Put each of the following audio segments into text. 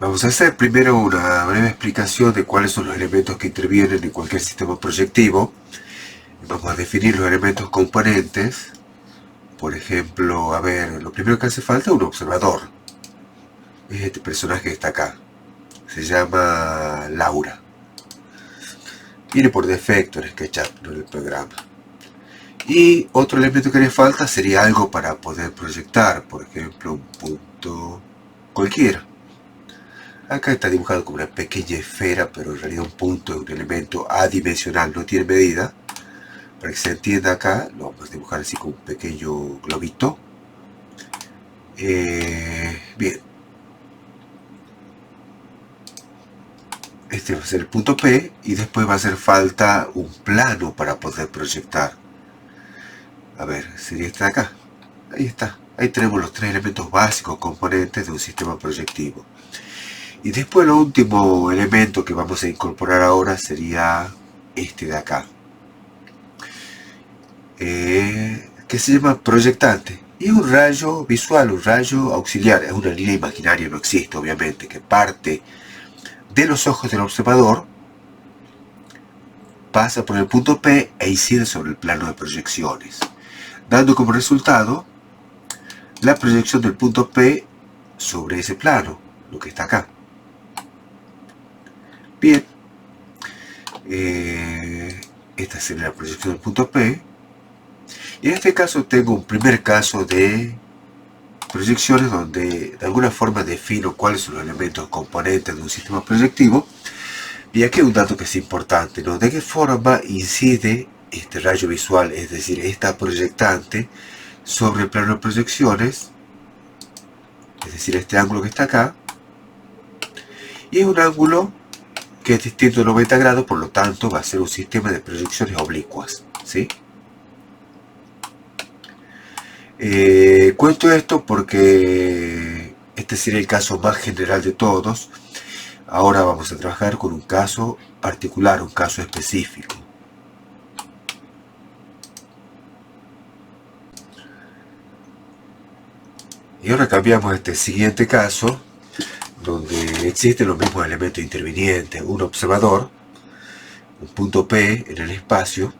Vamos a hacer primero una breve explicación de cuáles son los elementos que intervienen en cualquier sistema proyectivo. Vamos a definir los elementos componentes. Por ejemplo, a ver, lo primero que hace falta es un observador. Es este personaje que está acá. Se llama Laura. Viene por defecto en SketchUp, no en el programa. Y otro elemento que le falta sería algo para poder proyectar. Por ejemplo, un punto cualquiera. Acá está dibujado como una pequeña esfera, pero en realidad un punto es un elemento adimensional, no tiene medida. Para que se entienda acá, lo vamos a dibujar así como un pequeño globito. Bien. Este va a ser el punto P y después va a hacer falta un plano para poder proyectar. A ver, sería este de acá. Ahí está. Ahí tenemos los tres elementos básicos componentes de un sistema proyectivo. Y después el último elemento que vamos a incorporar ahora sería este de acá. Que se llama proyectante. Y un rayo visual, un rayo auxiliar. Es una línea imaginaria, no existe obviamente, que parte de los ojos del observador, pasa por el punto P e incide sobre el plano de proyecciones, dando como resultado la proyección del punto P sobre ese plano, lo que está acá. Bien, esta sería la proyección del punto P. Y en este caso tengo un primer caso de proyecciones donde de alguna forma defino cuáles son los elementos componentes de un sistema proyectivo. Y aquí hay un dato que es importante, ¿no? ¿De qué forma incide este rayo visual, es decir, esta proyectante, sobre el plano de proyecciones? Es decir, este ángulo que está acá. Y es un ángulo que es distinto de 90 grados, por lo tanto va a ser un sistema de proyecciones oblicuas, ¿sí? Cuento esto porque este sería el caso más general de todos. Ahora vamos a trabajar con un caso particular, un caso específico. Y ahora cambiamos este siguiente caso, donde existen los mismos elementos intervinientes, un observador, un punto P en el espacio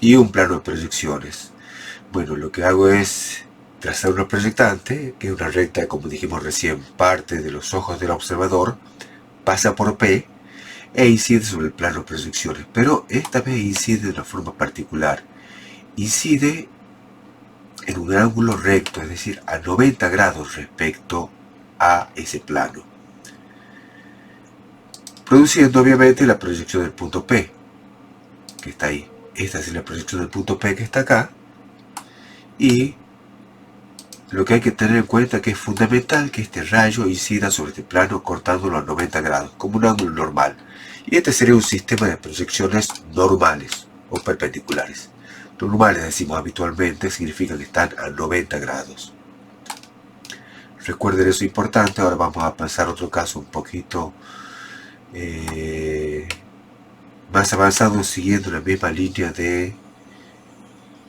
y un plano de proyecciones. Bueno, lo que hago es trazar una proyectante, que es una recta, como dijimos recién, parte de los ojos del observador, pasa por P e incide sobre el plano de proyecciones, pero esta vez incide de una forma particular. Incide en un ángulo recto, es decir, a 90 grados respecto a ese plano, produciendo obviamente la proyección del punto P, que está ahí. Esta es la proyección del punto P que está acá, y lo que hay que tener en cuenta es que es fundamental que este rayo incida sobre este plano cortándolo a 90 grados, como un ángulo normal. Y este sería un sistema de proyecciones normales o perpendiculares. Normales, decimos habitualmente, significa que están a 90 grados. Recuerden eso importante. Ahora vamos a pasar a otro caso un poquito más avanzado, siguiendo la misma línea de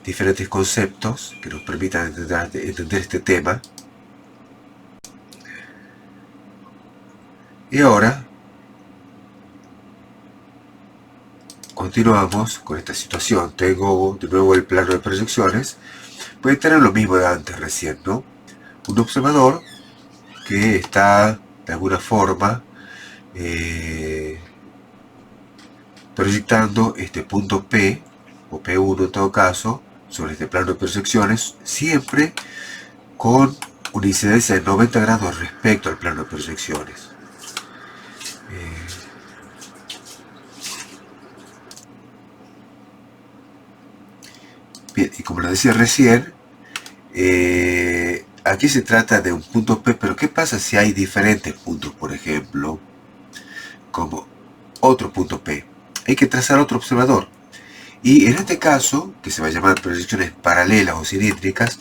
diferentes conceptos que nos permitan entender este tema. Y ahora continuamos con esta situación. Tengo de nuevo el plano de proyecciones. Voy a tener lo mismo de antes recién, ¿no? Un observador que está de alguna forma proyectando este punto P, o P1 en todo caso, sobre este plano de proyecciones, siempre con una incidencia de 90 grados respecto al plano de proyecciones. Bien, y como lo decía recién, aquí se trata de un punto P, pero ¿qué pasa si hay diferentes puntos, por ejemplo, como otro punto P? Hay que trazar otro observador. Y en este caso, que se va a llamar proyecciones paralelas o cilíndricas,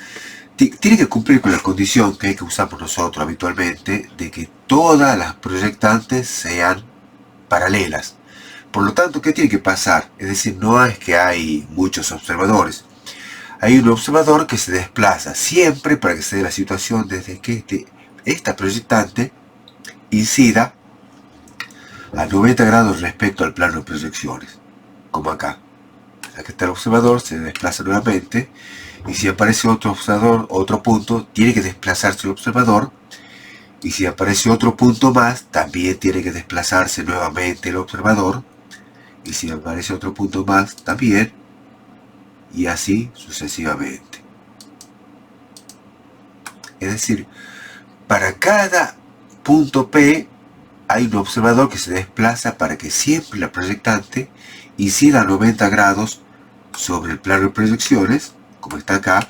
tiene que cumplir con la condición que usamos nosotros habitualmente, de que todas las proyectantes sean paralelas. Por lo tanto, ¿qué tiene que pasar? Es decir, no es que hay muchos observadores. Hay un observador que se desplaza siempre para que se dé la situación desde que esta proyectante incida a 90 grados respecto al plano de proyecciones, como acá. Aquí está el observador, se desplaza nuevamente, y si aparece otro observador, otro punto, tiene que desplazarse el observador, y si aparece otro punto más, también tiene que desplazarse nuevamente el observador, y si aparece otro punto más, también, y así sucesivamente. Es decir, para cada punto P hay un observador que se desplaza para que siempre la proyectante incida a 90 grados sobre el plano de proyecciones, como está acá,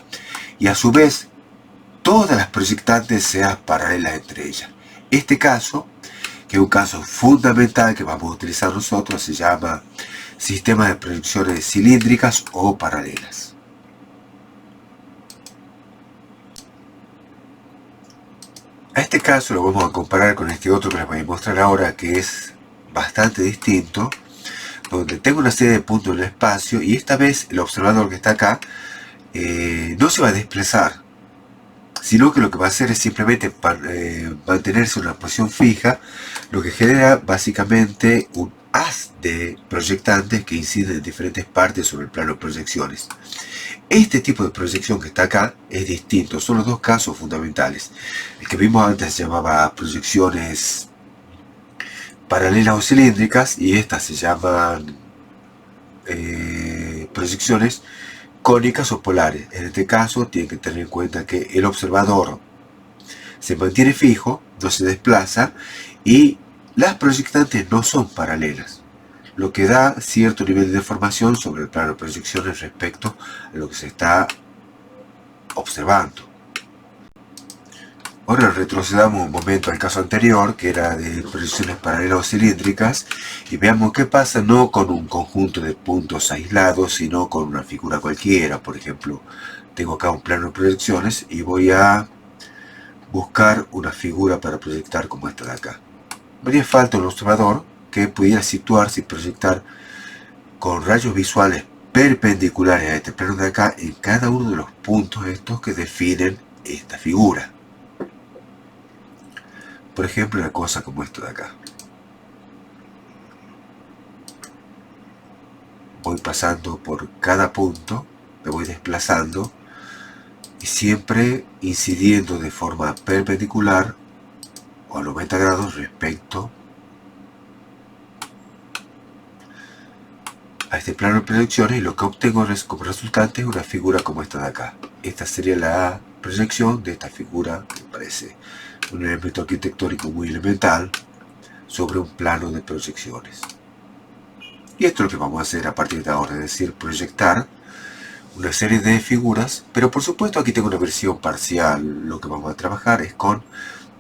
y a su vez todas las proyectantes sean paralelas entre ellas. Este caso, que es un caso fundamental que vamos a utilizar nosotros, se llama sistema de proyecciones cilíndricas o paralelas. A este caso lo vamos a comparar con este otro que les voy a mostrar ahora, que es bastante distinto, donde tengo una serie de puntos en el espacio y esta vez el observador que está acá no se va a desplazar, sino que lo que va a hacer es simplemente mantenerse en una posición fija, lo que genera básicamente un haz de proyectantes que inciden en diferentes partes sobre el plano de proyecciones. Este tipo de proyección que está acá es distinto, son los dos casos fundamentales. El que vimos antes se llamaba proyecciones paralelas o cilíndricas y estas se llaman proyecciones cónicas o polares. En este caso tienen que tener en cuenta que el observador se mantiene fijo, no se desplaza y las proyectantes no son paralelas, lo que da cierto nivel de deformación sobre el plano de proyecciones respecto a lo que se está observando. Ahora retrocedamos un momento al caso anterior, que era de proyecciones paralelas o cilíndricas, y veamos qué pasa no con un conjunto de puntos aislados, sino con una figura cualquiera. Por ejemplo, tengo acá un plano de proyecciones y voy a buscar una figura para proyectar como esta de acá. Me haría falta un observador que pudiera situarse y proyectar con rayos visuales perpendiculares a este plano de acá en cada uno de los puntos estos que definen esta figura. Por ejemplo, una cosa como esto de acá. Voy pasando por cada punto, me voy desplazando y siempre incidiendo de forma perpendicular o a 90 grados respecto a este plano de proyecciones, y lo que obtengo como resultante es una figura como esta de acá. Esta sería la proyección de esta figura, que parece un elemento arquitectónico muy elemental, sobre un plano de proyecciones. Y esto es lo que vamos a hacer a partir de ahora, es decir, proyectar una serie de figuras, pero por supuesto aquí tengo una versión parcial. Lo que vamos a trabajar es con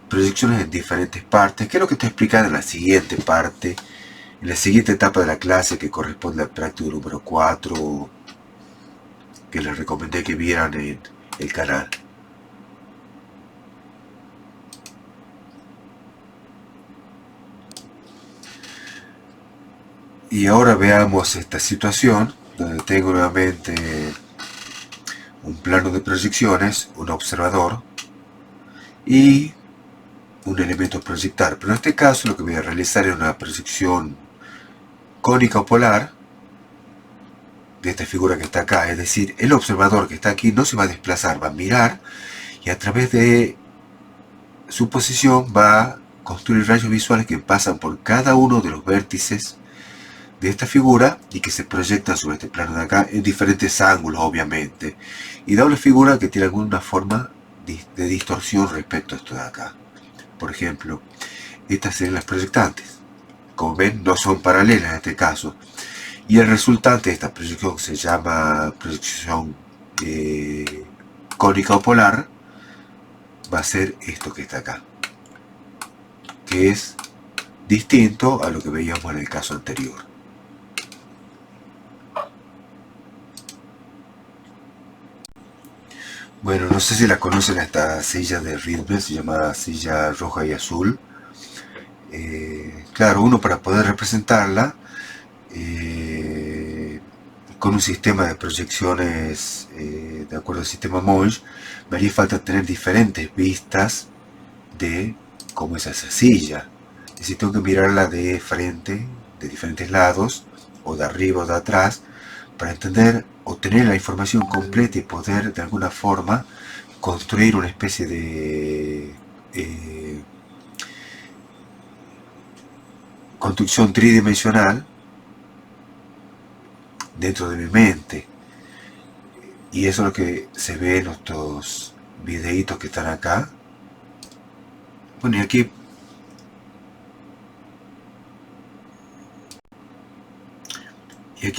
proyecciones en diferentes partes, que es lo que está explicado en la siguiente parte, en la siguiente etapa de la clase, que corresponde al práctico número 4, que les recomendé que vieran en el canal. Y ahora veamos esta situación, donde tengo nuevamente un plano de proyecciones, un observador y un elemento a proyectar. Pero en este caso lo que voy a realizar es una proyección cónica o polar de esta figura que está acá. Es decir, el observador que está aquí no se va a desplazar, va a mirar y a través de su posición va a construir rayos visuales que pasan por cada uno de los vértices de esta figura y que se proyecta sobre este plano de acá en diferentes ángulos, obviamente, y da una figura que tiene alguna forma de distorsión respecto a esto de acá. Por ejemplo, estas serían las proyectantes. Como ven, no son paralelas en este caso, y el resultante de esta proyección se llama proyección cónica o polar. Va a ser esto que está acá, que es distinto a lo que veíamos en el caso anterior. Bueno, no sé si la conocen, esta silla de Rydberg, se llama silla roja y azul. Claro, uno para poder representarla con un sistema de proyecciones de acuerdo al sistema Monge, me haría falta tener diferentes vistas de cómo es esa silla. Es decir, tengo que mirarla de frente, de diferentes lados, o de arriba o de atrás, para entender, obtener la información completa y poder de alguna forma construir una especie de construcción tridimensional dentro de mi mente. Y eso es lo que se ve en estos videitos que están acá. Bueno, y aquí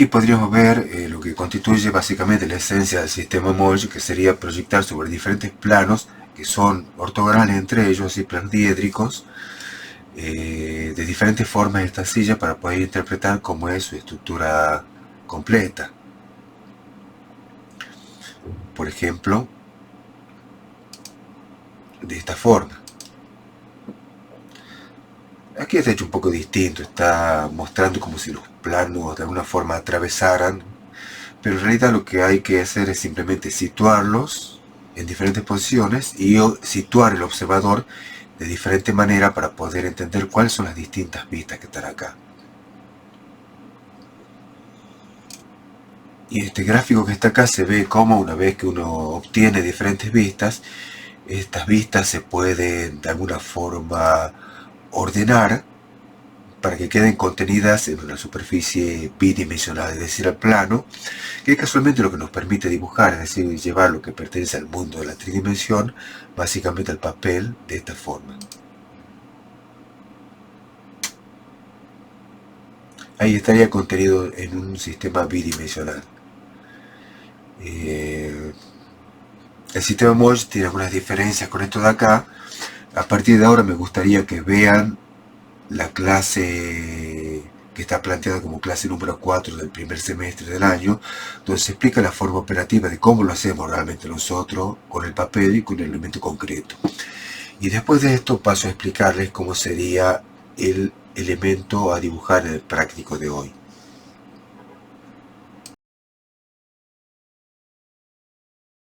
podríamos ver lo que constituye básicamente la esencia del sistema Moll, que sería proyectar sobre diferentes planos que son ortogonales entre ellos y planos diédricos de diferentes formas esta silla para poder interpretar cómo es su estructura completa. Por ejemplo, de esta forma. Aquí está hecho un poco distinto, está mostrando como si los planos de alguna forma atravesaran, pero en realidad lo que hay que hacer es simplemente situarlos en diferentes posiciones y situar el observador de diferente manera para poder entender cuáles son las distintas vistas que están acá. Y este gráfico que está acá se ve cómo una vez que uno obtiene diferentes vistas, estas vistas se pueden de alguna forma ordenar para que queden contenidas en una superficie bidimensional, es decir, al plano, que es casualmente lo que nos permite dibujar, es decir, llevar lo que pertenece al mundo de la tridimensión, básicamente al papel, de esta forma. Ahí estaría contenido en un sistema bidimensional. El sistema Moll tiene algunas diferencias con esto de acá. A partir de ahora me gustaría que vean la clase que está planteada como clase número 4 del primer semestre del año, donde se explica la forma operativa de cómo lo hacemos realmente nosotros con el papel y con el elemento concreto. Y después de esto paso a explicarles cómo sería el elemento a dibujar en el práctico de hoy.